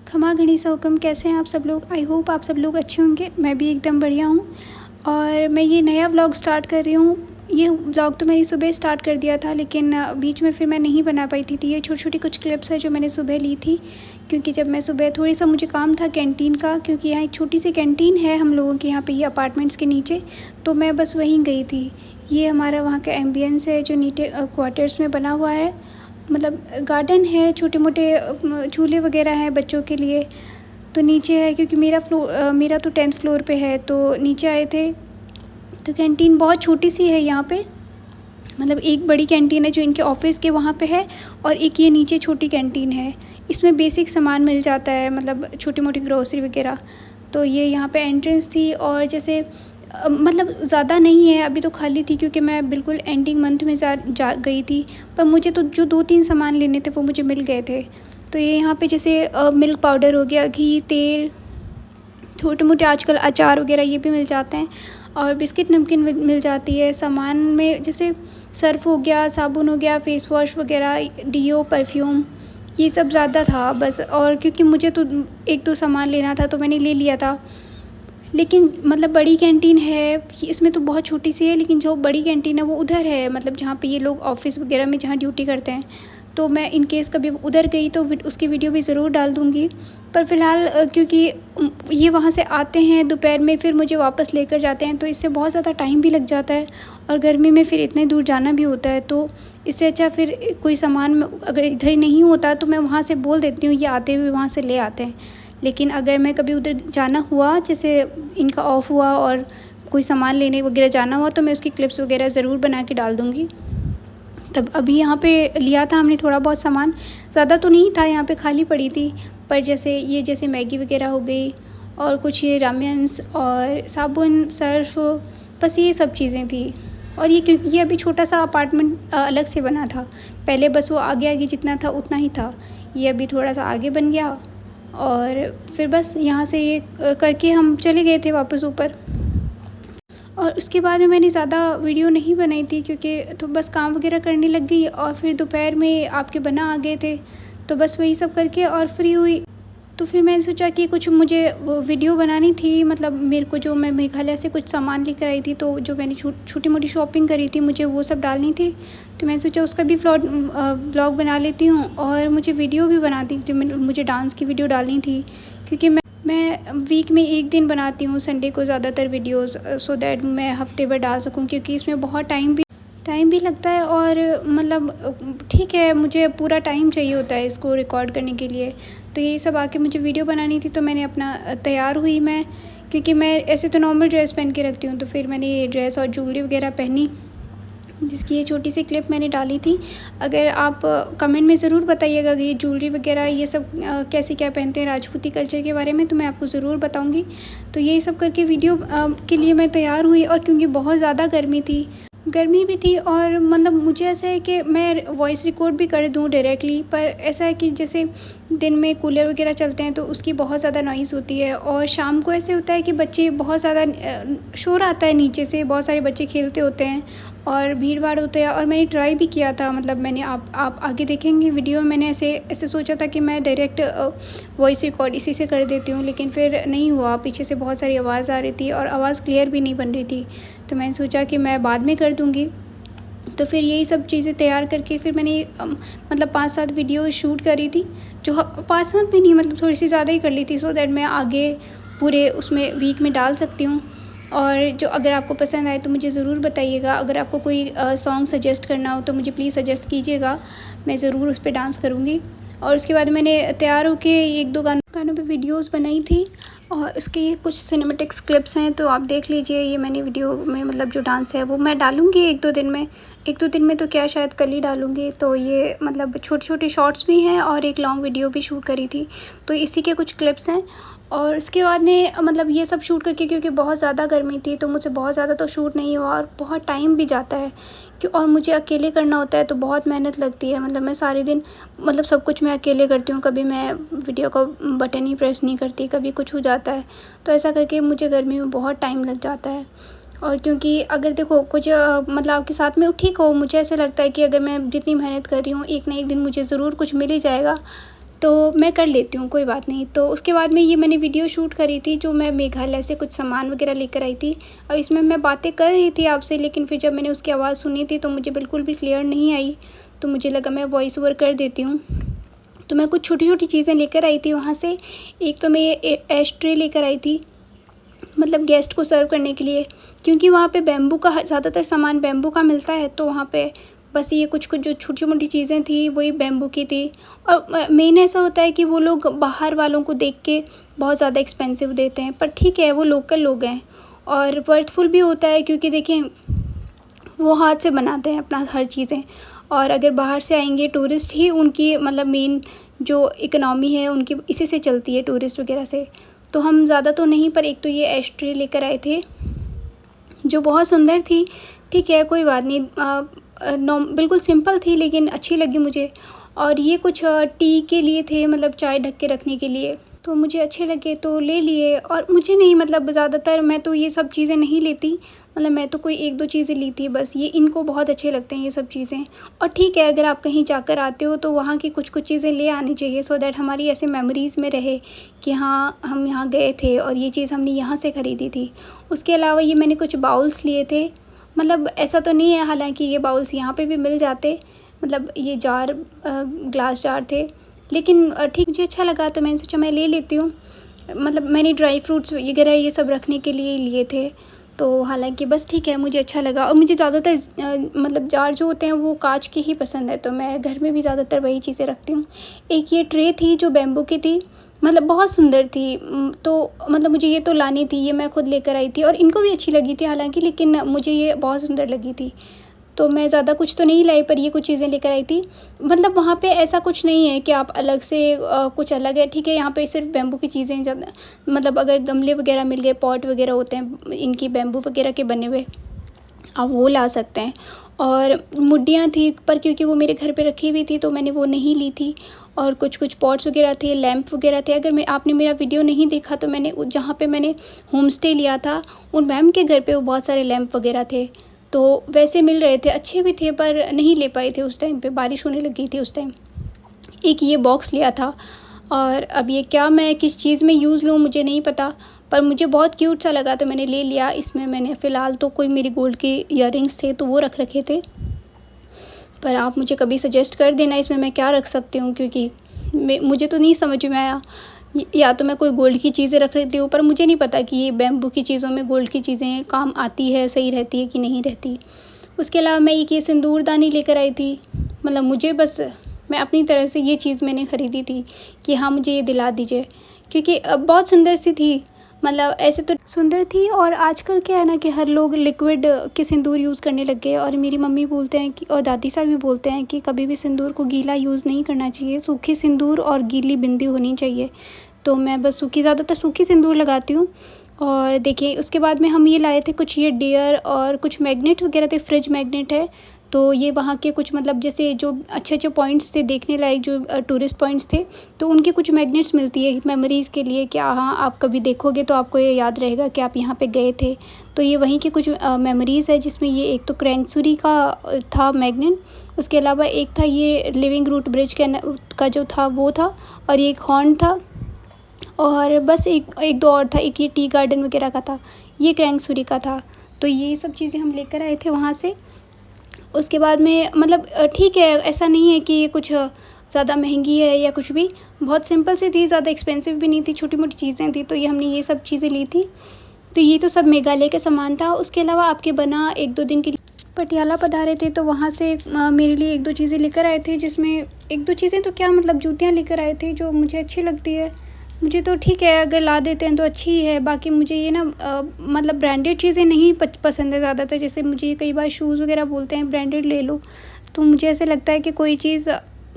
खमा गणिसा हुकम, कैसे हैं आप सब लोग। आई होप आप सब लोग अच्छे होंगे। मैं भी एकदम बढ़िया हूँ। और मैं ये नया व्लॉग स्टार्ट कर रही हूँ। ये व्लॉग तो मैंने सुबह स्टार्ट कर दिया था, लेकिन बीच में फिर मैं नहीं बना पाई थी। तो ये छोटी छोटी कुछ क्लिप्स है जो मैंने सुबह ली थी, क्योंकि जब मैं सुबह थोड़ी सा मुझे काम था कैंटीन का, क्योंकि यहाँ एक छोटी सी कैंटीन है हम लोगों के यहाँ पे, ये अपार्टमेंट्स के नीचे। तो मैं बस वहीं गई थी। ये हमारा वहाँ का एम्बियंस है जो नीचे क्वार्टर्स में बना हुआ है। मतलब गार्डन है, छोटे मोटे झूले वगैरह हैं बच्चों के लिए। तो नीचे है, क्योंकि मेरा तो 10th फ्लोर पे है, तो नीचे आए थे। तो कैंटीन बहुत छोटी सी है यहाँ पे। मतलब एक बड़ी कैंटीन है जो इनके ऑफिस के वहाँ पे है, और एक ये नीचे छोटी कैंटीन है। इसमें बेसिक सामान मिल जाता है, मतलब छोटी मोटी ग्रोसरी वगैरह। तो ये यहाँ पे एंट्रेंस थी। और जैसे मतलब ज़्यादा नहीं है, अभी तो खाली थी क्योंकि मैं बिल्कुल एंडिंग मंथ में जा गई थी। पर मुझे तो जो 2-3 सामान लेने थे वो मुझे मिल गए थे। तो ये यहाँ पे जैसे मिल्क पाउडर हो गया, घी, तेल, छोटे मोटे आजकल अचार वगैरह ये भी मिल जाते हैं। और बिस्किट नमकीन मिल जाती है। सामान में जैसे सर्फ़ हो गया, साबुन हो गया, फेस वॉश वगैरह, डीओ, परफ्यूम, ये सब ज़्यादा था बस। और क्योंकि मुझे तो 1-2 सामान लेना था तो मैंने ले लिया था। लेकिन मतलब बड़ी कैंटीन है, इसमें तो बहुत छोटी सी है, लेकिन जो बड़ी कैंटीन है वो उधर है, मतलब जहाँ पे ये लोग ऑफिस वगैरह में जहाँ ड्यूटी करते हैं। तो मैं इन केस कभी उधर गई तो उसकी वीडियो भी ज़रूर डाल दूँगी। पर फ़िलहाल क्योंकि ये वहाँ से आते हैं दोपहर में, फिर मुझे वापस लेकर जाते हैं, तो इससे बहुत ज़्यादा टाइम भी लग जाता है। और गर्मी में फिर इतने दूर जाना भी होता है, तो इससे अच्छा फिर कोई सामान अगर इधर ही नहीं होता तो मैं वहाँ से बोल देती हूँ, ये आते हुए वहाँ से ले आते हैं। लेकिन अगर मैं कभी उधर जाना हुआ, जैसे इनका ऑफ हुआ और कोई सामान लेने वगैरह जाना हुआ, तो मैं उसकी क्लिप्स वगैरह ज़रूर बना के डाल दूँगी। तब अभी यहाँ पे लिया था हमने थोड़ा बहुत सामान, ज़्यादा तो नहीं था, यहाँ पे खाली पड़ी थी। पर जैसे मैगी वगैरह हो गई, और कुछ ये रामेन्स और साबुन, सर्फ़, बस ये सब चीज़ें थी। और ये अभी छोटा सा अपार्टमेंट अलग से बना था। पहले बस वो आगे आगे जितना था उतना ही था। ये अभी थोड़ा सा आगे बन गया। और फिर बस यहाँ से ये करके हम चले गए थे वापस ऊपर। और उसके बाद में मैंने ज़्यादा वीडियो नहीं बनाई थी, क्योंकि तो बस काम वगैरह करने लग गई। और फिर दोपहर में आपके बना आ गए थे, तो बस वही सब करके और फ्री हुई। तो फिर मैंने सोचा कि कुछ मुझे वो वीडियो बनानी थी। मतलब मेरे को, जो मैं मेघालय से कुछ सामान लेकर आई थी, तो जो मैंने छोटी मोटी शॉपिंग करी थी, मुझे वो सब डालनी थी। तो मैंने सोचा उसका भी व्लॉग बना लेती हूँ, और मुझे वीडियो भी बनाती थी। मुझे डांस की वीडियो डालनी थी, क्योंकि मैं वीक में 1 दिन बनाती हूँ, संडे को ज़्यादातर वीडियोज़, सो दैट मैं हफ्ते भर डाल सकूँ, क्योंकि इसमें बहुत टाइम भी लगता है। और मतलब ठीक है, मुझे पूरा टाइम चाहिए होता है इसको रिकॉर्ड करने के लिए। तो यही सब आके मुझे वीडियो बनानी थी, तो मैंने अपना तैयार हुई मैं, क्योंकि मैं ऐसे तो नॉर्मल ड्रेस पहन के रखती हूँ। तो फिर मैंने ये ड्रेस और ज्वेलरी वगैरह पहनी, जिसकी ये छोटी सी क्लिप मैंने डाली थी। अगर आप कमेंट में ज़रूर बताइएगा कि ये ज्वेलरी वगैरह ये सब कैसे क्या पहनते हैं राजपूती कल्चर के बारे में, तो मैं आपको ज़रूर बताऊंगी। तो यही सब करके वीडियो के लिए मैं तैयार हुई। और क्योंकि बहुत ज़्यादा गर्मी भी थी, और मतलब मुझे ऐसा है कि मैं वॉइस रिकॉर्ड भी कर दूं डायरेक्टली, पर ऐसा है कि जैसे दिन में कूलर वगैरह चलते हैं तो उसकी बहुत ज़्यादा नॉइज़ होती है। और शाम को ऐसे होता है कि बच्चे बहुत ज़्यादा शोर आता है नीचे से, बहुत सारे बच्चे खेलते होते हैं और भीड़ भाड़ होते हैं। और मैंने ट्राई भी किया था, मतलब मैंने आप आगे देखेंगे वीडियो में, मैंने ऐसे सोचा था कि मैं डायरेक्ट वॉइस रिकॉर्ड इसी से कर देती हूँ, लेकिन फिर नहीं हुआ। पीछे से बहुत सारी आवाज़ आ रही थी और आवाज़ क्लियर भी नहीं बन रही थी। तो मैंने सोचा कि मैं बाद में कर दूँगी। तो फिर यही सब चीज़ें तैयार करके फिर मैंने मतलब 5-7 वीडियो शूट करी थी, जो 5-7 भी नहीं, मतलब थोड़ी सी ज़्यादा ही कर ली थी, सो दैट मैं आगे पूरे उसमें वीक में डाल सकती हूँ। और जो अगर आपको पसंद आए तो मुझे ज़रूर बताइएगा। अगर आपको कोई सॉन्ग सजेस्ट करना हो तो मुझे प्लीज़ सजेस्ट कीजिएगा, मैं ज़रूर उस पर डांस करूँगी। और उसके बाद मैंने तैयार होके 1-2 गानों पे वीडियोस बनाई थी, और उसकी कुछ सिनेमेटिक्स क्लिप्स हैं, तो आप देख लीजिए। ये मैंने वीडियो में, मतलब जो डांस है वो मैं डालूँगी 1-2 दिन में। 1-2 दिन में तो क्या, शायद कल ही डालूँगी। तो ये मतलब छोटे-छोटे शॉर्ट्स भी हैं और एक लॉन्ग वीडियो भी शूट करी थी, तो इसी के कुछ क्लिप्स हैं। और उसके बाद में मतलब ये सब शूट करके, क्योंकि बहुत ज़्यादा गर्मी थी तो मुझसे बहुत ज़्यादा तो शूट नहीं हुआ, और बहुत टाइम भी जाता है और मुझे अकेले करना होता है, तो बहुत मेहनत लगती है। मतलब मैं सारे दिन, मतलब सब कुछ मैं अकेले करती हूँ, कभी मैं वीडियो का बटन ही प्रेस नहीं करती, कभी कुछ हो जाता है। तो ऐसा करके मुझे गर्मी में बहुत टाइम लग जाता है। और क्योंकि अगर देखो कुछ मतलब आपके साथ में ठीक हो, मुझे ऐसा लगता है कि अगर मैं जितनी मेहनत कर रही हूँ, एक ना एक दिन मुझे ज़रूर कुछ मिल ही जाएगा। तो मैं कर लेती हूँ, कोई बात नहीं। तो उसके बाद में ये मैंने वीडियो शूट करी थी जो मैं मेघालय से कुछ सामान वगैरह लेकर आई थी। अब इसमें मैं बातें कर रही थी आपसे, लेकिन फिर जब मैंने उसकी आवाज़ सुनी थी तो मुझे बिल्कुल भी क्लियर नहीं आई। तो मुझे लगा मैं वॉइस ओवर कर देती हूँ। तो मैं कुछ छोटी-छोटी चीज़ें लेकर आई थी वहाँ से। एक तो मैं ये एश ट्रे लेकर आई थी, मतलब गेस्ट को सर्व करने के लिए, क्योंकि वहाँ पे बैम्बू का ज़्यादातर सामान बैम्बू का मिलता है। तो वहाँ पे बस ये कुछ-कुछ जो छोटी-मोटी चीज़ें थी वही बैम्बू की थी। और मेन ऐसा होता है कि वो लोग बाहर वालों को देख के बहुत ज़्यादा एक्सपेंसिव देते हैं, पर ठीक है वो लोकल लोग हैं और वर्थफुल भी होता है, क्योंकि देखिए वो हाथ से बनाते हैं अपना हर चीज़ें। और अगर बाहर से आएँगे टूरिस्ट ही उनकी मतलब मेन जो इकोनॉमी है उनकी इसी से चलती है, टूरिस्ट वगैरह से। तो हम ज़्यादा तो नहीं, पर एक तो ये एश ट्रे लेकर आए थे जो बहुत सुंदर थी। ठीक है, कोई बात नहीं, बिल्कुल सिंपल थी लेकिन अच्छी लगी मुझे। और ये कुछ टी के लिए थे, मतलब चाय ढक के रखने के लिए, तो मुझे अच्छे लगे तो ले लिए। और मुझे नहीं, मतलब ज़्यादातर मैं तो ये सब चीज़ें नहीं लेती, मतलब मैं तो कोई 1-2 चीज़ें ली थी बस। ये इनको बहुत अच्छे लगते हैं ये सब चीज़ें। और ठीक है, अगर आप कहीं जाकर आते हो तो वहाँ की कुछ-कुछ चीज़ें ले आनी चाहिए, सो दैट हमारी ऐसे मेमोरीज़ में रहे कि हाँ, हम यहाँ गए थे और ये चीज़ हमने यहाँ से खरीदी थी। उसके अलावा ये मैंने कुछ बाउल्स लिए थे, मतलब ऐसा तो नहीं है हालाँकि ये बाउल्स यहाँ पे भी मिल जाते, मतलब ये जार ग्लास जार थे। लेकिन ठीक, मुझे अच्छा लगा तो मैंने सोचा मैं ले लेती हूँ। मतलब मैंने ड्राई फ्रूट्स वगैरह ये सब रखने के लिए लिए थे। तो हालाँकि बस ठीक है, मुझे अच्छा लगा। और मुझे ज़्यादातर मतलब जार जो होते हैं वो काँच के ही पसंद है, तो मैं घर में भी ज़्यादातर वही चीज़ें रखती हूँ। एक ये ट्रे थी जो बैम्बू की थी, मतलब बहुत सुंदर थी। तो मतलब मुझे ये तो लानी थी, ये मैं खुद लेकर आई थी और इनको भी अच्छी लगी थी हालाँकि, लेकिन मुझे ये बहुत सुंदर लगी थी। तो मैं ज़्यादा कुछ तो नहीं लाई, पर ये कुछ चीज़ें लेकर आई थी। मतलब वहाँ पे ऐसा कुछ नहीं है कि आप अलग से कुछ अलग है, ठीक है, यहाँ पे सिर्फ़ बैम्बू की चीज़ें ज़्यादा, मतलब अगर गमले वगैरह मिल गए, पॉट वगैरह होते हैं इनकी बैम्बू वगैरह के बने हुए, आप वो ला सकते हैं। और मुड्डियाँ थी, पर क्योंकि वो मेरे घर पे रखी हुई थी तो मैंने वो नहीं ली थी। और कुछ-कुछ पॉट्स वगैरह थे, लैंप वगैरह थे। अगर मैं आपने मेरा वीडियो नहीं देखा तो मैंने जहाँ पे मैंने होम स्टे लिया था, उन मैम के घर पे वो बहुत सारे लैंप वगैरह थे। तो वैसे मिल रहे थे, अच्छे भी थे, पर नहीं ले पाए थे उस टाइम पे, बारिश होने लगी थी उस टाइम। एक ये बॉक्स लिया था। और अब ये क्या मैं किस चीज़ में यूज़ लूँ मुझे नहीं पता, पर मुझे बहुत क्यूट सा लगा तो मैंने ले लिया। इसमें मैंने फ़िलहाल तो कोई मेरी गोल्ड के इयररिंग्स थे तो वो रख रखे थे, पर आप मुझे कभी सजेस्ट कर देना इसमें मैं क्या रख सकती हूँ, क्योंकि मुझे तो नहीं समझ में आया। या तो मैं कोई गोल्ड की चीज़ें रख लेती हूँ, पर मुझे नहीं पता कि ये बैम्बू की चीज़ों में गोल्ड की चीज़ें काम आती है, सही रहती है कि नहीं रहती। उसके अलावा मैं एक ये सिंदूरदानी लेकर आई थी, मतलब मुझे बस, मैं अपनी तरह से ये चीज़ मैंने ख़रीदी थी कि हाँ, मुझे ये दिला दीजिए, क्योंकि बहुत सुंदर सी थी। मतलब ऐसे तो सुंदर थी, और आजकल क्या है ना कि हर लोग लिक्विड के सिंदूर यूज़ करने लग गए। और मेरी मम्मी बोलते हैं कि, और दादी साहब भी बोलते हैं कि कभी भी सिंदूर को गीला यूज़ नहीं करना चाहिए, सूखी सिंदूर और गीली बिंदी होनी चाहिए। तो मैं बस सूखी, ज़्यादातर सूखी सिंदूर लगाती हूँ। और देखिए उसके बाद में हम ये लाए थे कुछ ये डियर और कुछ मैग्नेट वगैरह थे, फ्रिज मैग्नेट है। तो ये वहाँ के कुछ, मतलब जैसे जो अच्छे-अच्छे पॉइंट्स थे देखने लायक, जो टूरिस्ट पॉइंट्स थे, तो उनकी कुछ मैग्नेट्स मिलती है मेमोरीज़ के लिए कि हाँ, आप कभी देखोगे तो आपको ये याद रहेगा कि आप यहाँ पे गए थे। तो ये वहीं की कुछ मेमोरीज़ है, जिसमें ये एक तो क्रैंकसुरी का था मैग्नेट, उसके अलावा एक था ये लिविंग रूट ब्रिज का जो था वो था, और ये एक हॉर्न था, और बस एक दो और था, एक ये टी गार्डन वगैरह का था, ये क्रैंकसुरी का था। तो ये सब चीज़ें हम लेकर आए थे वहाँ से। उसके बाद में मतलब ठीक है, ऐसा नहीं है कि ये कुछ ज़्यादा महंगी है या कुछ भी, बहुत सिंपल सी थी, ज़्यादा एक्सपेंसिव भी नहीं थी, छोटी-मोटी चीज़ें थी, तो ये हमने ये सब चीज़ें ली थी। तो ये तो सब मेघालय का सामान था। उसके अलावा आपके बना 1-2 दिन के लिए पटियाला पधारे थे, तो वहाँ से मेरे लिए 1-2 चीज़ें लेकर आए थे, जिसमें 1-2 चीज़ें तो क्या, मतलब जूतियाँ लेकर आए थे जो मुझे अच्छी लगती है। मुझे तो ठीक है, अगर ला देते हैं तो अच्छी ही है, बाकी मुझे ये ना मतलब ब्रांडेड चीज़ें नहीं पसंद है ज़्यादातर। जैसे मुझे कई बार शूज़ वगैरह बोलते हैं ब्रांडेड ले लो, तो मुझे ऐसे लगता है कि कोई चीज़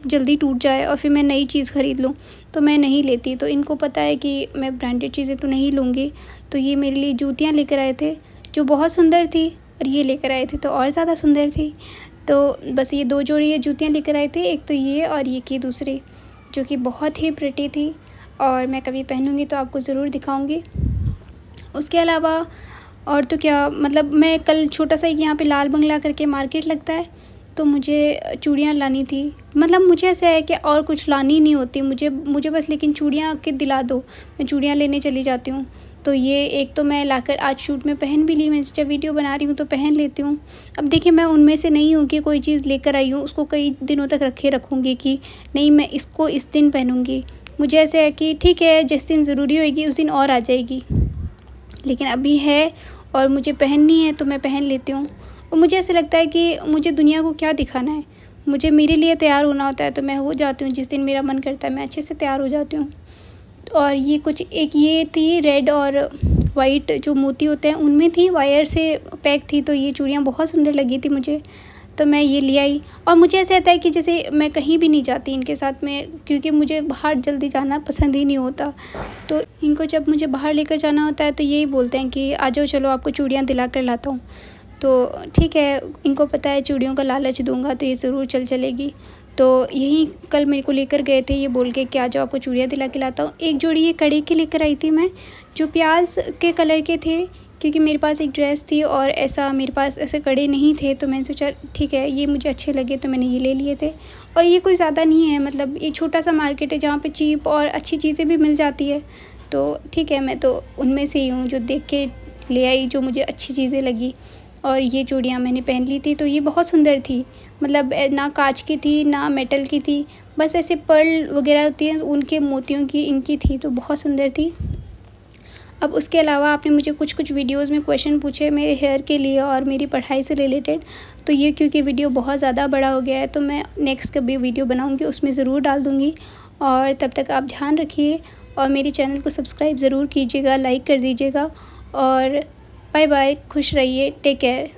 जल्दी टूट जाए और फिर मैं नई चीज़ ख़रीद लूँ, तो मैं नहीं लेती। तो इनको पता है कि मैं ब्रांडेड चीज़ें तो नहीं लूँगी, तो ये मेरे लिए जूतियाँ लेकर आए थे जो बहुत सुंदर थी, और ये लेकर आए थे तो और ज़्यादा सुंदर थी। तो बस ये 2 जोड़ी ये जूतियाँ लेकर आए थे, एक तो ये और ये की दूसरी, जो कि बहुत ही प्रिटी थी, और मैं कभी पहनूँगी तो आपको ज़रूर दिखाऊँगी। उसके अलावा और तो क्या, मतलब मैं कल छोटा सा एक यहाँ पे लाल बंगला करके मार्केट लगता है, तो मुझे चूड़ियाँ लानी थी। मतलब मुझे ऐसा है कि और कुछ लानी नहीं होती मुझे मुझे बस लेकिन चूड़ियाँ के दिला दो, मैं चूड़ियाँ लेने चली जाती हूँ। तो ये एक तो मैं लाकर आज शूट में पहन भी ली, मैं सोचा वीडियो बना रही हूँ तो पहन लेती हूँ। अब देखिए मैं उनमें से नहीं हूँ कि कोई चीज़ लेकर आई हूँ उसको कई दिनों तक रखे रखूँगी कि नहीं मैं इसको इस दिन पहनूँगी। मुझे ऐसा है कि ठीक है जिस दिन ज़रूरी होएगी उस दिन और आ जाएगी। लेकिन अभी है और मुझे पहननी है तो मैं पहन लेती हूँ। और मुझे ऐसा लगता है कि मुझे दुनिया को क्या दिखाना है, मुझे मेरे लिए तैयार होना होता है तो मैं हो जाती हूँ, जिस दिन मेरा मन करता है मैं अच्छे से तैयार हो जाती हूँ। और ये कुछ एक ये थी रेड और वाइट जो मोती होते हैं उनमें थी, वायर से पैक थी, तो ये चूड़ियाँ बहुत सुंदर लगी थी मुझे, तो मैं ये ले आई। और मुझे ऐसा रहता है कि जैसे मैं कहीं भी नहीं जाती इनके साथ में, क्योंकि मुझे बाहर जल्दी जाना पसंद ही नहीं होता। तो इनको जब मुझे बाहर लेकर जाना होता है तो यही बोलते हैं कि आ जाओ चलो आपको चूड़ियाँ दिला कर लाता हूँ। तो ठीक है, इनको पता है चूड़ियों का लालच दूँगा तो ये ज़रूर चलेगी। तो यही कल मेरे को लेकर गए थे ये बोल के कि आ जाओ आपको चूड़ियाँ दिला के लाता हूँ। एक जोड़ी ये कड़े के लेकर आई थी मैं, जो प्याज़ के कलर के थे, क्योंकि मेरे पास एक ड्रेस थी और ऐसा मेरे पास ऐसे कड़े नहीं थे, तो मैंने सोचा ठीक है ये मुझे अच्छे लगे तो मैंने ये ले लिए थे। और ये कोई ज़्यादा नहीं है, मतलब ये छोटा-सा मार्केट है जहाँ पे चीप और अच्छी चीज़ें भी मिल जाती है। तो ठीक है, मैं तो उनमें से ही हूँ जो देख के ले आई, जो मुझे अच्छी चीज़ें लगी। और ये चूड़ियाँ मैंने पहन ली थी तो ये बहुत सुंदर थी, मतलब ना काँच की थी ना मेटल की थी, बस ऐसे पर्ल वगैरह होती हैं उनके मोतियों की इनकी थी, तो बहुत सुंदर थी। अब उसके अलावा आपने मुझे कुछ वीडियोज़ में क्वेश्चन पूछे मेरे हेयर के लिए और मेरी पढ़ाई से रिलेटेड, तो ये क्योंकि वीडियो बहुत ज़्यादा बड़ा हो गया है तो मैं नेक्स्ट कभी वीडियो बनाऊँगी उसमें ज़रूर डाल दूँगी। और तब तक आप ध्यान रखिए और मेरे चैनल को सब्सक्राइब ज़रूर कीजिएगा, लाइक कर दीजिएगा और बाय बाय, खुश रहिए, टेक केयर।